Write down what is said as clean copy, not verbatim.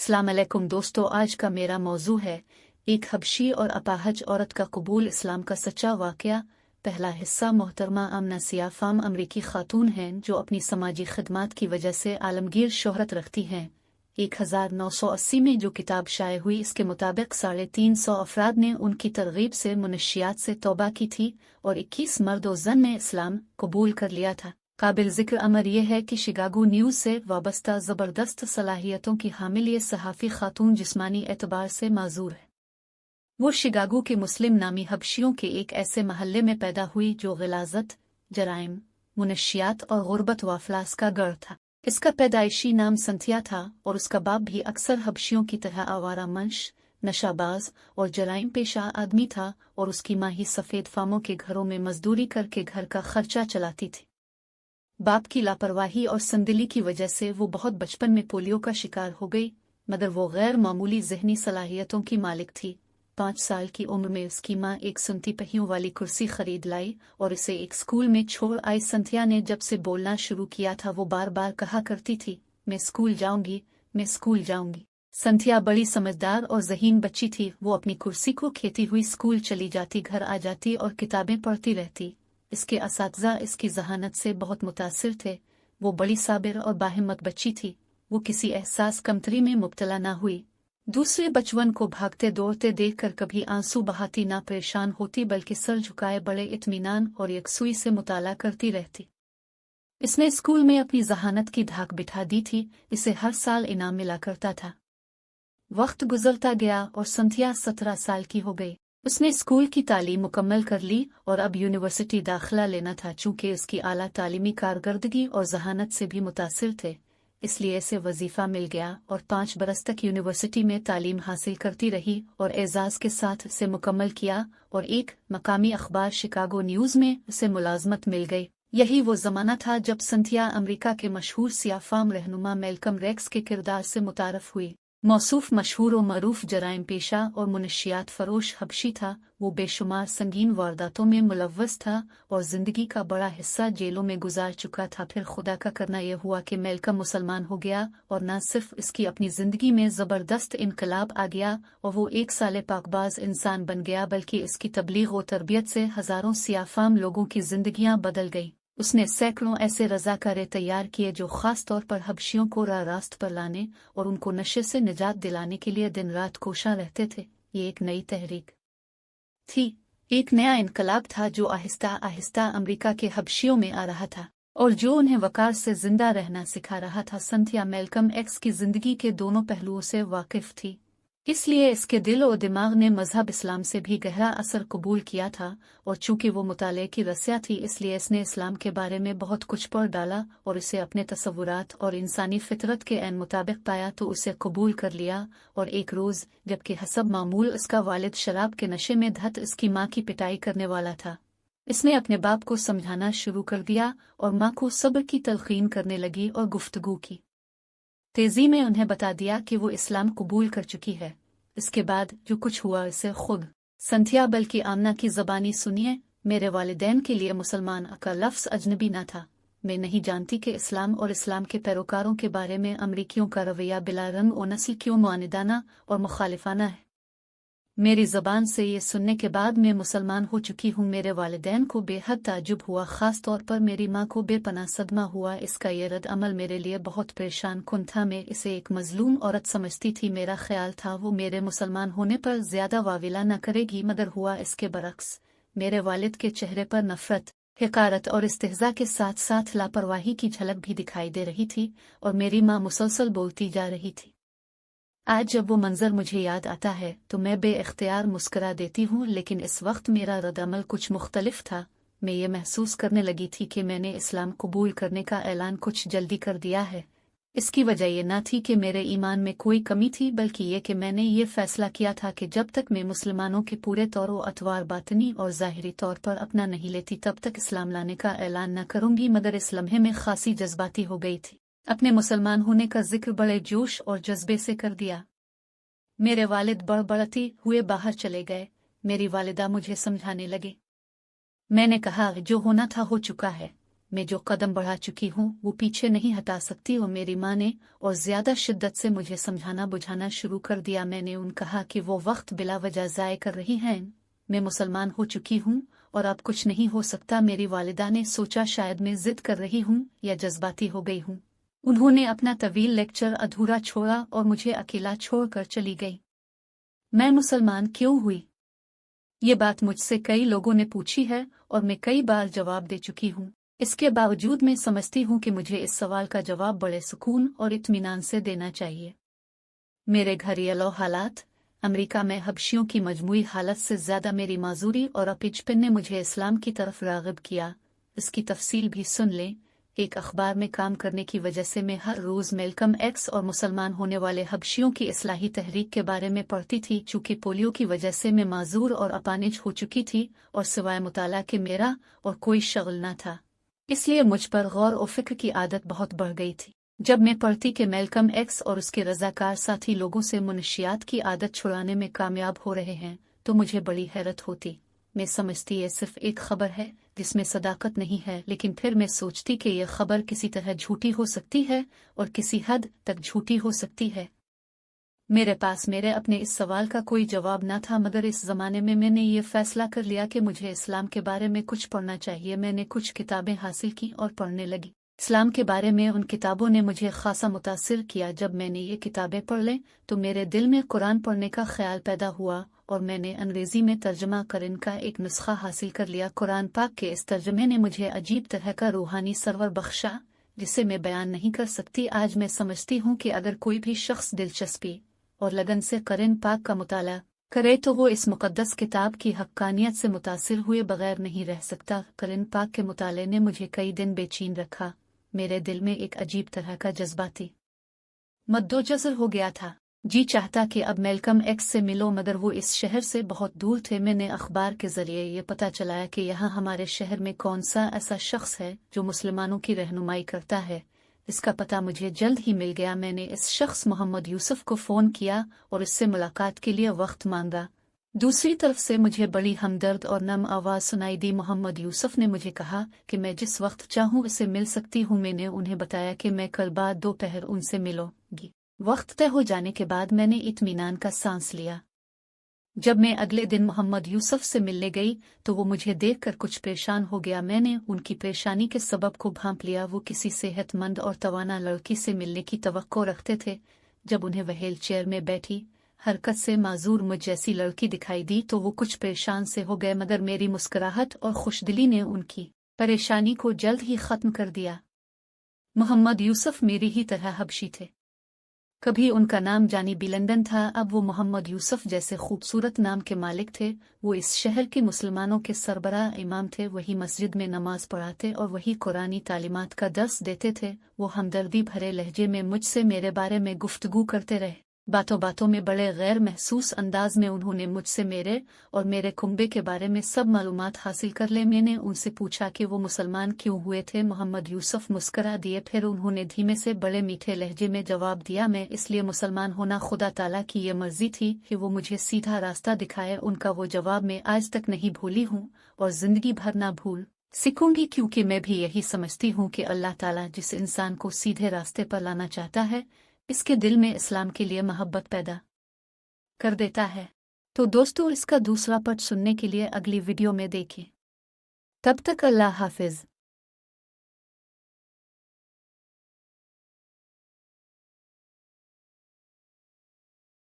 अस्सलाम अलैकुम दोस्तों, आज का मेरा मौजू है एक हबशी और अपाहज औरत का कबूल इस्लाम का सच्चा वाक़या। पहला हिस्सा। मोहतरमा आमना सियाफाम अमरीकी खातून हैं जो अपनी समाजी खिदमात की वजह से आलमगीर शोहरत रखती हैं। 1980 में जो किताब शाये हुई, इसके मुताबिक 350 अफराद ने उनकी तरगीब से मुनशियात से तौबा की थी और 21 मर्द व ज़न ने इस्लाम कबूल कर लिया था। काबिल ज़िक्र अमर यह है कि शिकागो न्यूज़ से वाबस्ता ज़बरदस्त सलाहियतों की हामिल ये सहाफ़ी खातून जिस्मानी एतबार से माजूर है। वो शिकागो के मुस्लिम नामी हबशियों के एक ऐसे महल्ले में पैदा हुई जो ग़िलाज़त, जराइम, मुनशियात और गुर्बत व अफलास का गढ़ था। इसका पैदाइशी नाम संथिया था और उसका बाप भी अक्सर हबशियों की तरह आवारा मंश, नशाबाज और जराइम पेशा आदमी था और उसकी माँ ही सफ़ेद फामों के घरों में मजदूरी करके घर का खर्चा चलाती थी। बाप की लापरवाही और संदिली की वजह से वो बहुत बचपन में पोलियो का शिकार हो गई, मगर वो गैर मामूली ज़हनी सलाहियतों की मालिक थी। 5 साल की उम्र में उसकी माँ एक सुनती पहियों वाली कुर्सी खरीद लाई और इसे एक स्कूल में छोड़ आई। संथिया ने जब से बोलना शुरू किया था वो बार बार कहा करती थी, मैं स्कूल जाऊंगी, मैं स्कूल जाऊंगी। संथिया बड़ी समझदार और ज़हीन बच्ची थी। वो अपनी कुर्सी को खेती हुई स्कूल चली जाती, घर आ जाती और किताबें पढ़ती रहती। इसके असातिज़ा इसकी जहानत से बहुत मुतासिर थे। वो बड़ी साबिर और बाहिम्मत बच्ची थी। वो किसी एहसास कमतरी में मुब्तला ना हुई। दूसरे बचवन को भागते दौड़ते देखकर कभी आंसू बहाती ना परेशान होती, बल्कि सर झुकाए बड़े इत्मीनान और यकसुई से मुताला करती रहती। इसने स्कूल में अपनी जहानत की धाक बिठा दी थी। इसे हर साल इनाम मिला करता था। वक्त गुजरता गया और संथिया 17 साल की हो गई। उसने स्कूल की तालीम मुकम्मल कर ली और अब यूनिवर्सिटी दाखिला लेना था। चूंकि उसकी आला तालीमी कारकर्दगी और जहानत से भी मुतासिर थे, इसलिए इसे वजीफा मिल गया और 5 बरस तक यूनिवर्सिटी में तालीम हासिल करती रही और एजाज के साथ इसे मुकम्मल किया और एक मकामी अखबार शिकागो न्यूज़ में उसे मुलाजमत मिल गई। यही वो ज़माना था जब संथिया अमरीका के मशहूर सियाफाम रहनुमा मैल्कम एक्स के किरदार से मुतारफ हुई। मौसूफ मशहूर व मरूफ जराइम पेशा और मुनशियात फरोश हबशी था। वो बेशुमार संगीन वारदातों में मुलव्वस था और ज़िंदगी का बड़ा हिस्सा जेलों में गुजार चुका था। फिर खुदा का करना यह हुआ कि मैल्कम मुसलमान हो गया और न सिर्फ इसकी अपनी ज़िंदगी में ज़बरदस्त इनकलाब आ गया और वो एक साले पाकबाज इंसान बन गया, बल्कि इसकी तबलीग व तरबियत से हज़ारों सियाफाम लोगों की ज़िंदगियाँ बदल गई। उसने सैकड़ों ऐसे रज़ाकारे तैयार किए जो ख़ास तौर पर हबशियों को रास्त पर लाने और उनको नशे से निजात दिलाने के लिए दिन रात कोशा रहते थे। ये एक नई तहरीक थी, एक नया इनकलाब था जो आहिस्ता आहिस्ता अमरीका के हबशियों में आ रहा था और जो उन्हें वकार से जिंदा रहना सिखा रहा था। संथिया मैल्कम एक्स की जिंदगी के दोनों पहलुओं से वाकिफ थी, इसलिए इसके दिल और दिमाग ने मजहब इस्लाम से भी गहरा असर कबूल किया था और चूंकि वो मुताले की रस्या थी, इसलिए इसने इस्लाम के बारे में बहुत कुछ पढ़ डाला और इसे अपने तसव्वुरात और इंसानी फितरत के ऐन मुताबिक पाया तो उसे कबूल कर लिया। और एक रोज़ जबकि हसब मामूल इसका वालिद शराब के नशे में धत इसकी माँ की पिटाई करने वाला था, इसने अपने बाप को समझाना शुरू कर दिया और माँ को सब्र की तलकीन करने लगी और गुफ्तगू की तेजी में उन्हें बता दिया कि वो इस्लाम कबूल कर चुकी है। इसके बाद जो कुछ हुआ इसे खुद संथिया बल्कि आमना की ज़बानी सुनिए। मेरे वालिदैन के लिए मुसलमान का लफ्ज़ अजनबी न था। मैं नहीं जानती कि इस्लाम और इस्लाम के पैरोकारों के बारे में अमरीकियों का रवैया बिला रंग और नस्ल क्यों मुआनिदाना और मुखालिफाना है। मेरी ज़बान से ये सुनने के बाद मैं मुसलमान हो चुकी हूँ। मेरे वालिदैन को बेहद ताज्जुब हुआ, ख़ास तौर पर मेरी माँ को बेपनाह सदमा हुआ। इसका ये रद्द अमल मेरे लिए बहुत परेशान कुन था। मैं इसे एक मजलूम औरत समझती थी। मेरा ख्याल था वो मेरे मुसलमान होने पर ज़्यादा वाविला न करेगी, मगर हुआ इसके बरक्स। मेरे वालिद के चेहरे पर नफ़रत, हिकारत और इस्तेहज़ा के साथ साथ लापरवाही की झलक भी दिखाई दे रही थी और मेरी माँ मुसलसल बोलती जा रही थी। आज जब वो मंजर मुझे याद आता है तो मैं बेइख्तियार मुस्करा देती हूँ, लेकिन इस वक्त मेरा रद्द-अमल कुछ मुख्तलिफ था। मैं ये महसूस करने लगी थी कि मैंने इस्लाम कबूल करने का ऐलान कुछ जल्दी कर दिया है। इसकी वजह ये न थी कि मेरे ईमान में कोई कमी थी, बल्कि ये कि मैंने ये फैसला किया था कि जब तक मैं मुसलमानों के पूरे तौर व अतवार बातनी और ज़ाहिरी तौर पर अपना नहीं लेती तब तक इस्लाम लाने का ऐलान न करूँगी। मगर इस लम्हे में खासी जज्बाती हो गई थी। अपने मुसलमान होने का जिक्र बड़े जोश और जज्बे से कर दिया। मेरे वालिद बड़बड़ाते हुए बाहर चले गए। मेरी वालिदा मुझे समझाने लगे। मैंने कहा, जो होना था हो चुका है। मैं जो कदम बढ़ा चुकी हूँ वो पीछे नहीं हटा सकती। और मेरी माँ ने और ज़्यादा शिद्दत से मुझे समझाना बुझाना शुरू कर दिया। मैंने उन कहा कि वो वक्त बिला वजह ज़ाय कर रही हैं। मैं मुसलमान हो चुकी हूँ और अब कुछ नहीं हो सकता। मेरी वालिदा ने सोचा शायद मैं जिद कर रही हूँ या जज्बाती हो गई हूँ। उन्होंने अपना तवील लेक्चर अधूरा छोड़ा और मुझे अकेला छोड़कर चली गई। मैं मुसलमान क्यों हुई? ये बात मुझसे कई लोगों ने पूछी है और मैं कई बार जवाब दे चुकी हूँ। इसके बावजूद मैं समझती हूँ कि मुझे इस सवाल का जवाब बड़े सुकून और इत्मीनान से देना चाहिए। मेरे घरेलू हालात, अमेरिका में हबशियों की मजमूई हालत से ज़्यादा मेरी माजूरी और अपिचपन ने मुझे इस्लाम की तरफ राग़िब किया। इसकी तफसील भी सुन लें। एक अखबार में काम करने की वजह से मैं हर रोज़ मेलकम एक्स और मुसलमान होने वाले हबशियों की इस्लाही तहरीक के बारे में पढ़ती थी। चूँकि पोलियो की वजह से मैं माजूर और अपानिज हो चुकी थी और सिवाय मुताला के मेरा और कोई शगल न था, इसलिए मुझ पर गौर और फिक्र की आदत बहुत बढ़ गई थी। जब मैं पढ़ती कि मेलकम एक्स और उसके रज़ाकार साथी लोगों से मुनशियात की आदत छुड़ाने में कामयाब हो रहे हैं तो मुझे बड़ी हैरत होती। मैं समझती ये सिर्फ एक खबर है जिसमें सदाकत नहीं है, लेकिन फिर मैं सोचती कि यह खबर किसी तरह झूठी हो सकती है और किसी हद तक झूठी हो सकती है। मेरे पास मेरे अपने इस सवाल का कोई जवाब न था, मगर इस ज़माने में मैंने ये फ़ैसला कर लिया कि मुझे इस्लाम के बारे में कुछ पढ़ना चाहिए। मैंने कुछ किताबें हासिल की और पढ़ने लगी। इस्लाम के बारे में उन किताबों ने मुझे खासा मुतासिर किया। जब मैंने ये किताबें पढ़ लें तो मेरे दिल में कुरान पढ़ने का ख्याल पैदा हुआ और मैंने अंग्रेज़ी में तर्जमा कर इनका एक नुस्खा हासिल कर लिया। कुरान पाक के इस तर्जमे ने मुझे अजीब तरह का रूहानी सरवर बख्शा जिसे मैं बयान नहीं कर सकती। आज मैं समझती हूँ कि अगर कोई भी शख्स दिलचस्पी और लगन से कुरान पाक का मुताला करे तो वो इस मुकद्दस किताब की हक्कानियत से मुतासिर हुए बगैर नहीं रह सकता। कुरान पाक के मुताले ने मुझे कई दिन बेचैन रखा। मेरे दिल में एक अजीब तरह का जज्बाती मद्दोजज़र हो गया था। जी चाहता कि अब मेलकम एक्स से मिलो, मगर वो इस शहर से बहुत दूर थे। मैंने अखबार के ज़रिए ये पता चलाया कि यहाँ हमारे शहर में कौन सा ऐसा शख्स है जो मुसलमानों की रहनुमाई करता है। इसका पता मुझे जल्द ही मिल गया। मैंने इस शख्स मोहम्मद यूसुफ को फ़ोन किया और इससे मुलाकात के लिए वक्त मांगा। दूसरी तरफ से मुझे बड़ी हमदर्द और नम आवाज़ सुनाई दी। मोहम्मद यूसुफ ने मुझे कहा कि मैं जिस वक्त चाहूँ उससे मिल सकती हूँ। मैंने उन्हें बताया कि मैं कल बाद दोपहर उनसे मिलूंगी। वक्त तय हो जाने के बाद मैंने इत्मीनान का सांस लिया। जब मैं अगले दिन मोहम्मद यूसुफ से मिलने गई तो वो मुझे देखकर कुछ परेशान हो गया। मैंने उनकी परेशानी के सबब को भांप लिया। वो किसी सेहतमंद और तवाना लड़की से मिलने की तवक्को रखते थे। जब उन्हें व्हील चेयर में बैठी हरकत से माजूर मुझ जैसी लड़की दिखाई दी तो वो कुछ परेशान से हो गए, मगर मेरी मुस्कुराहट और खुशदिली ने उनकी परेशानी को जल्द ही ख़त्म कर दिया। मोहम्मद यूसुफ मेरी ही तरह हबशी थे। कभी उनका नाम जानी बिलंदन था, अब वो मोहम्मद यूसुफ जैसे खूबसूरत नाम के मालिक थे। वो इस शहर के मुसलमानों के सरबराह इमाम थे। वही मस्जिद में नमाज पढ़ाते और वही कुरानी तालीमात का दर्स देते थे। वो हमदर्दी भरे लहजे में मुझसे मेरे बारे में गुफ्तगू करते रहे। बातों बातों में बड़े गैर महसूस अंदाज में उन्होंने मुझसे मेरे और मेरे कुंबे के बारे में सब मालूमात हासिल कर ले। मैंने उनसे पूछा कि वो मुसलमान क्यों हुए थे। मोहम्मद यूसुफ मुस्करा दिए। फिर उन्होंने धीमे से बड़े मीठे लहजे में जवाब दिया, मैं इसलिए मुसलमान होना खुदा ताला की ये मर्जी थी कि वो मुझे सीधा रास्ता दिखाए। उनका वो जवाब मैं आज तक नहीं भूली हूँ और जिंदगी भर ना भूल सीखूंगी, क्योंकि मैं भी यही समझती हूँ कि अल्लाह ताला जिस इंसान को सीधे रास्ते पर लाना चाहता है इसके दिल में इस्लाम के लिए मोहब्बत पैदा कर देता है। तो दोस्तों, इसका दूसरा पार्ट सुनने के लिए अगली वीडियो में देखें। तब तक अल्लाह हाफिज।